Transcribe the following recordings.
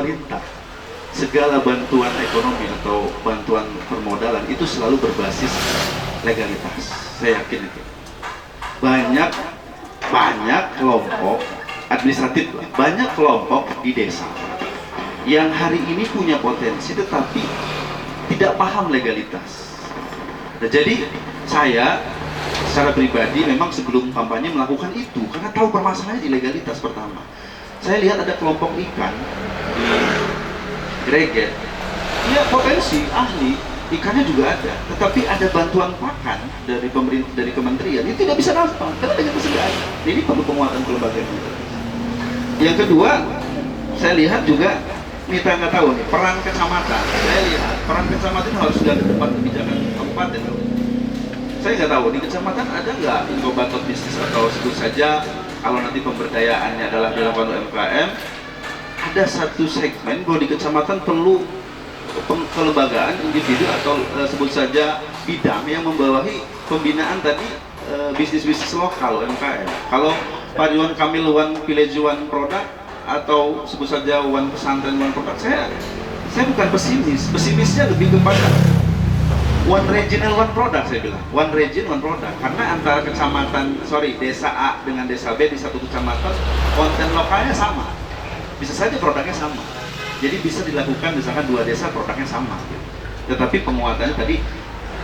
pemerintah, segala bantuan ekonomi atau bantuan permodalan itu selalu berbasis legalitas. Saya yakin itu. Banyak kelompok administratif, banyak kelompok di desa yang hari ini punya potensi tetapi tidak paham legalitas. Nah, jadi saya secara pribadi memang sebelum kampanye melakukan itu karena tahu permasalahannya di legalitas. Pertama, saya lihat ada kelompok ikan di Greget, dia potensi ahli, ikannya juga ada, tetapi ada bantuan pakan dari pemerintah, dari kementerian, itu tidak bisa dapat karena banyak kesediaan. Ini perlu penguatan kelembagaan. Yang kedua, saya lihat juga, kita nggak tahu nih, peran kecamatan. Saya lihat peran kecamatan harus sudah ada tempat kebijakan kabupaten. Saya nggak tahu di kecamatan ada nggak inkubator bisnis atau sebut saja kalau nanti pemberdayaannya adalah dilakukan UMKM. Ada satu segmen bahwa di kecamatan perlu kelembagaan individu atau sebut saja bidang yang membawahi pembinaan tadi bisnis-bisnis lokal UMKM. Kalau Pak Ridwan Kamil One Village One Product atau sebut saja One Pesantren One Product, saya bukan pesimis. Pesimisnya lebih kepada One Regional One Product, saya bilang One Region One Product, karena antara desa A dengan desa B di satu kecamatan konten lokalnya sama. Bisa saja produknya sama, jadi bisa dilakukan misalkan dua desa produknya sama, tetapi penguatannya tadi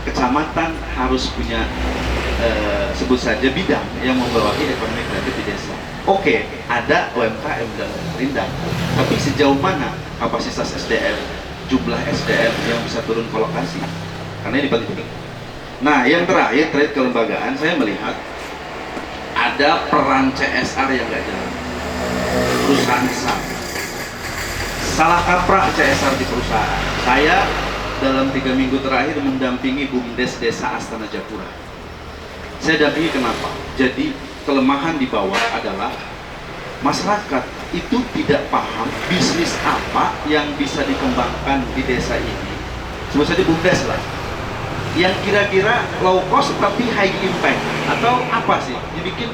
kecamatan harus punya sebut saja bidang yang membawahi ekonomi kreatif di desa. Oke, ada UMKM dan Rindang, tapi sejauh mana kapasitas SDM, jumlah SDM yang bisa turun ke lokasi, karena ini penting. Nah, yang terakhir kelembagaan, saya melihat ada peran CSR yang nggak jalan. Perusahaan besar salah kaprah CSR di perusahaan. Saya dalam 3 minggu terakhir mendampingi BUMDes Desa Astana Japura. Saya dampingi kenapa? Jadi kelemahan di bawah adalah masyarakat itu tidak paham bisnis apa yang bisa dikembangkan di desa ini. Sebut saja BUMDes lah, yang kira-kira low cost tapi high impact, atau apa sih dibikin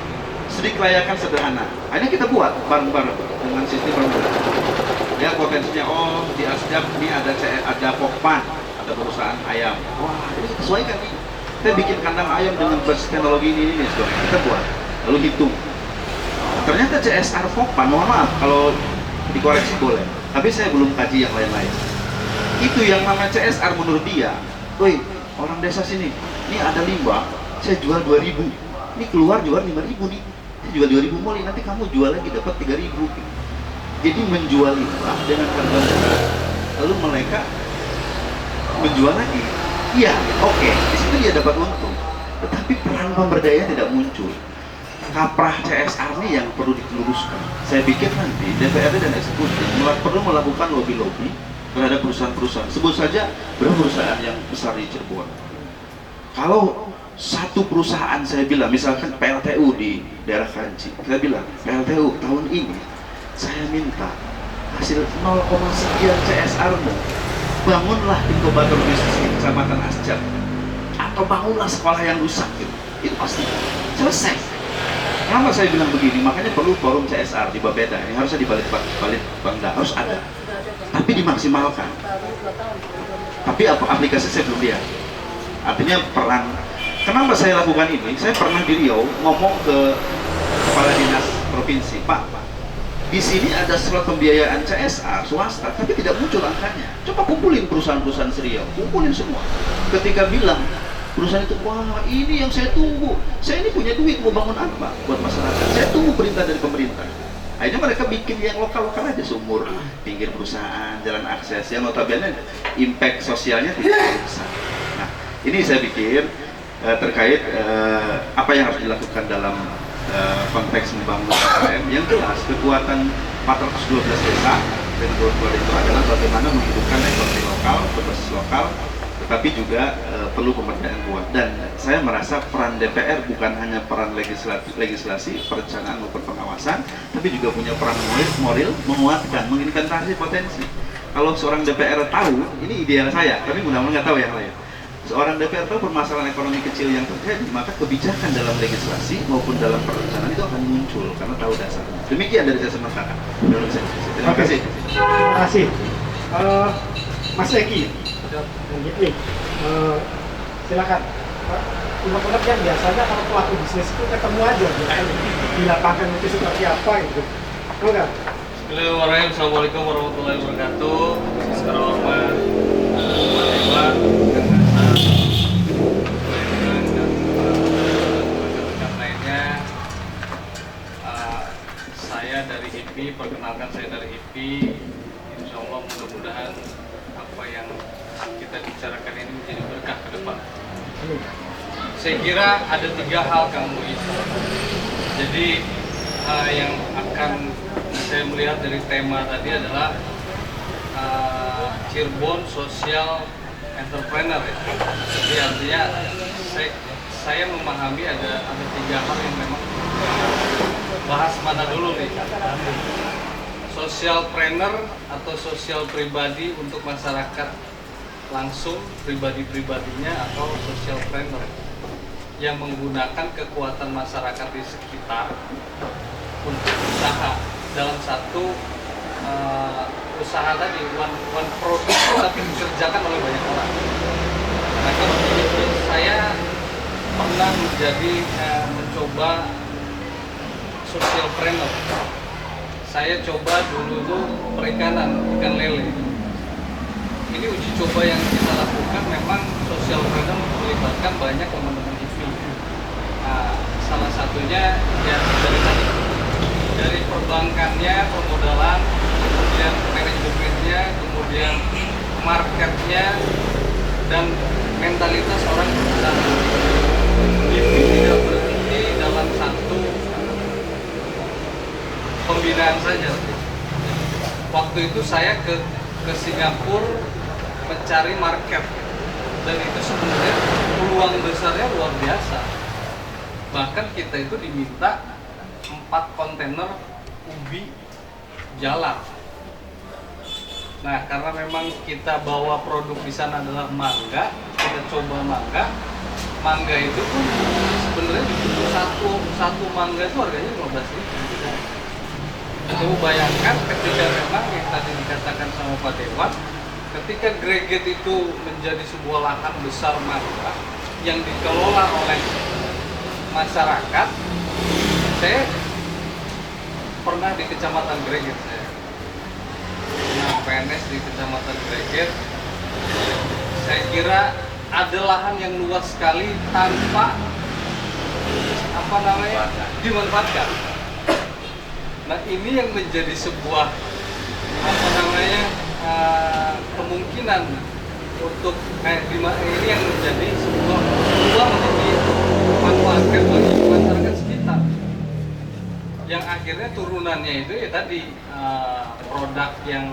sedikit layakan sederhana. Akhirnya kita buat bareng-bareng dengan sistem bareng-bareng. Ya potensinya, oh di Asjab ini ada Pokpan, ada perusahaan ayam. Wah, ini sesuaikan nih. Kita bikin kandang ayam dengan basis teknologi ini sebenarnya. Kita buat, lalu hitung. Ternyata CSR Pokpan, mohon maaf kalau dikoreksi boleh, tapi saya belum kaji yang lain-lain. Itu yang namanya CSR menurut dia. Woi, orang desa sini, ini ada limbah, saya jual 2.000. Ini keluar jual 5.000 nih. Jual 2.000 moli, nanti kamu jual lagi dapat 3.000. Jadi menjual limbah dengan harga murah, lalu mereka menjual lagi. Iya, oke, di situ dia dapat untung. Tetapi peran pemberdayaan tidak muncul. Kaprah CSR ini yang perlu diluruskan. Saya pikir nanti DPRD dan eksekutif perlu melakukan lobby-lobby terhadap perusahaan-perusahaan. Sebut saja berapa perusahaan yang besar di Cirebon. Kalau satu perusahaan, saya bilang misalkan PLTU di daerah Kanci, saya bilang PLTU tahun ini saya minta hasil 0, sekian CSR-mu, bangunlah inkubator bisnis di Kecamatan Asjab, atau bangunlah sekolah yang rusak gitu. Itu pasti selesai. Kenapa saya bilang begini? Makanya perlu forum CSR di Bapeda. Ini harusnya di Balit Bangda, harus ada, tapi dimaksimalkan. Tapi aplikasi saya belum lihat. Artinya peran. Kenapa saya lakukan ini? Saya pernah di Riau ngomong ke kepala dinas provinsi, Pak, di sini ada surat pembiayaan CSR swasta, tapi tidak muncul angkanya. Coba kumpulin perusahaan-perusahaan Riau, kumpulin semua. Ketika bilang perusahaan itu, wah ini yang saya tunggu, saya ini punya duit mau bangun apa buat masyarakat, saya tunggu perintah dari pemerintah. Akhirnya mereka bikin yang lokal-lokal aja, sumur, pinggir perusahaan, jalan akses, yang notabene impact sosialnya tidak besar. Nah, ini saya pikir terkait apa yang harus dilakukan dalam konteks membangun UMKM. Yang jelas kekuatan 412 desa dan dua itu adalah bagaimana menghidupkan ekonomi lokal, berbasis lokal, tetapi juga perlu pemberdayaan kuat. Dan saya merasa peran DPR bukan hanya peran legislasi, perencanaan maupun pengawasan, tapi juga punya peran moral, menguatkan, menginventarisasi potensi. Kalau seorang DPR tahu, ini ideal saya, tapi mudah-mudahan nggak tahu yang lain. seorang DPR tahu permasalahan ekonomi kecil yang terjadi, maka kebijakan dalam legislasi maupun dalam perencanaan itu akan muncul karena tahu dasarnya. Demikian dari saya sementara. Terima kasih. Terima kasih. Mas Eki, silakan. Unek-unek yang biasanya kalau pelaku bisnis itu ketemu aja, di lapangan itu seperti apa gitu. Enggak? Assalamualaikum warahmatullahi wabarakatuh. Sekarang hormat Pak Dewan, Kang Hasan, dan rekan-rekan lainnya. Saya dari HIPI, perkenalkan saya dari HIPI. Insya Allah mudah-mudahan apa yang kita bicarakan ini menjadi berkah ke depan. Saya kira ada 3 hal Kang Muiz. Jadi yang akan saya melihat dari tema tadi adalah Cirebon Social Entrepreneur. Jadi artinya saya memahami ada 3 hal yang memang bahas mana dulu nih. Social planner atau sosial pribadi untuk masyarakat langsung pribadi-pribadinya, atau social planner yang menggunakan kekuatan masyarakat di sekitar untuk usaha dalam satu usaha tadi, one product tapi dikerjakan oleh banyak orang. Nah, kalau begitu saya pernah mencoba social planner. Saya coba dulu perikanan ikan lele. Ini uji coba yang kita lakukan, memang social planner melibatkan banyak teman-teman HIPI. Salah satunya ya dari perbankannya, permodalan, kemudian manajemennya, kemudian marketnya, dan mentalitas orang berusaha. HIPI tidak berhenti dalam satu pembinaan saja. Waktu itu saya ke Singapura mencari market, dan itu sebenarnya peluang besarnya luar biasa. Bahkan kita itu diminta 4 kontainer ubi jalar. Nah, karena memang kita bawa produk di sana adalah mangga, kita coba mangga itu pun sebenarnya satu mangga itu harganya 15.000. Coba bayangkan ketika memang yang tadi dikatakan sama Pak Dewan, ketika Greget itu menjadi sebuah lahan besar mangga yang dikelola oleh masyarakat. Saya pernah di Kecamatan Greget, PNS di Kecamatan Greget. Saya kira ada lahan yang luas sekali tanpa dimanfaatkan. Nah, ini yang menjadi sebuah kemungkinan untuk ini yang menjadi sebuah peluang untuk dimanfaatkan bagi masyarakat sekitar. Yang akhirnya turunannya itu ya tadi produk yang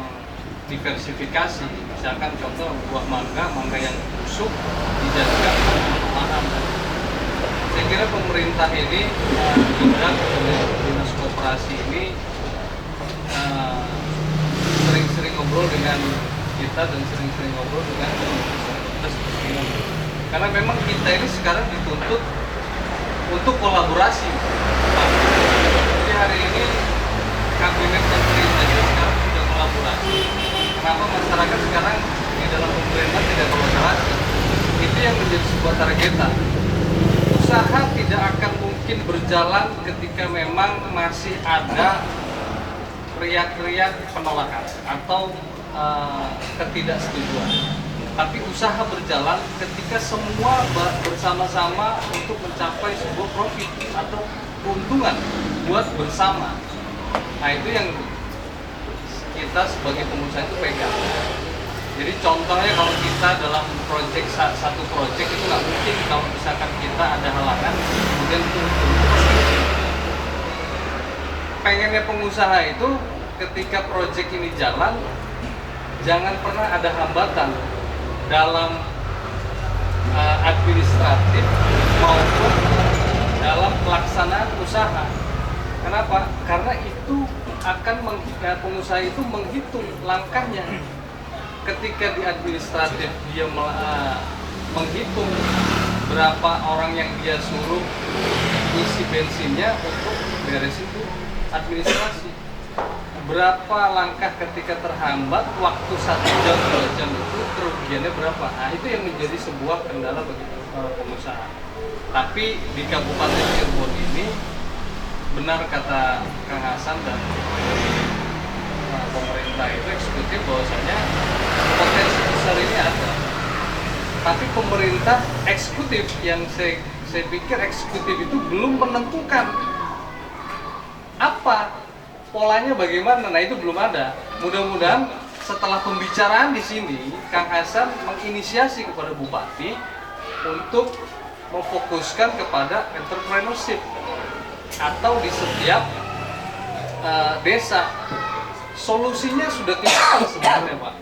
diversifikasi. Misalkan contoh buah mangga yang busuk dijadikan olahan. Saya kira pemerintah ini juga dinas koperasi ini sering-sering ngobrol dengan kita dan sering-sering ngobrol dengan kita seperti ini. Karena memang kita ini sekarang dituntut untuk kolaborasi. Jadi hari ini kabinet dan pemerintah sekarang sudah kolaborasi. Kenapa masyarakat sekarang di dalam pemerintah tidak kolaborasi? Itu yang menjadi sebuah targetan. Usaha tidak akan mungkin berjalan ketika memang masih ada riak-riak penolakan atau ketidaksetujuan. Tapi usaha berjalan ketika semua bersama-sama untuk mencapai sebuah profit atau keuntungan buat bersama. Nah, itu yang kita sebagai pengusaha itu pegang. Jadi contohnya kalau kita dalam satu proyek itu nggak mungkin kalau misalkan kita ada halangan kemudian untung. Pengennya pengusaha itu ketika proyek ini jalan, jangan pernah ada hambatan dalam administratif maupun dalam pelaksanaan usaha. Kenapa? Karena itu akan pengusaha itu menghitung langkahnya. Ketika di administratif dia menghitung berapa orang yang dia suruh isi bensinnya untuk beresin itu administrasi. Berapa langkah ketika terhambat waktu 1 jam 2 jam itu kerugiannya berapa? Nah itu yang menjadi sebuah kendala bagi pengusaha. Tapi di Kabupaten Cirebon ini benar kata Kang Hasan dan pemerintah itu eksekutif bahwasanya potensi besar ini ada. Tapi pemerintah eksekutif yang saya pikir eksekutif itu belum menentukan apa polanya bagaimana. Nah itu belum ada. Mudah-mudahan setelah pembicaraan di sini Kang Hasan menginisiasi kepada Bupati untuk memfokuskan kepada entrepreneurship atau di setiap desa. Solusinya sudah kelihatan sebenarnya Pak.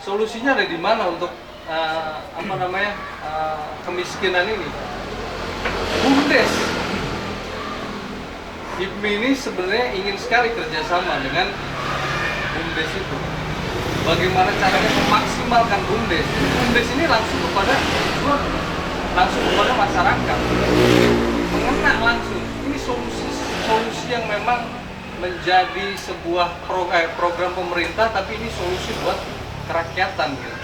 Solusinya ada di mana untuk kemiskinan ini? BUMDes. IPMI ini sebenarnya ingin sekali kerjasama dengan BUMDes itu. Bagaimana caranya memaksimalkan BUMDes? BUMDes ini langsung kepada masyarakat, mengena langsung. Ini solusi yang memang menjadi sebuah program pemerintah, tapi ini solusi buat kerakyatan gitu.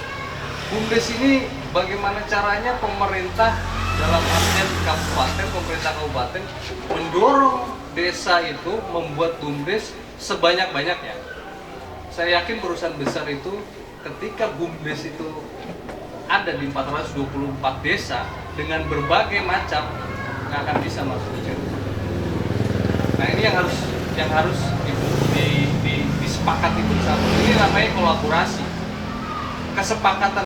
BUMDes ini bagaimana caranya pemerintah dalam artian pemerintah kabupaten mendorong desa itu membuat BUMDes sebanyak-banyaknya. Saya yakin perusahaan besar itu ketika BUMDes itu ada di 424 desa dengan berbagai macam, nggak akan bisa masuk ke Cirebon. Nah ini yang harus disepakati bersama. Ini namanya kolaborasi, kesepakatan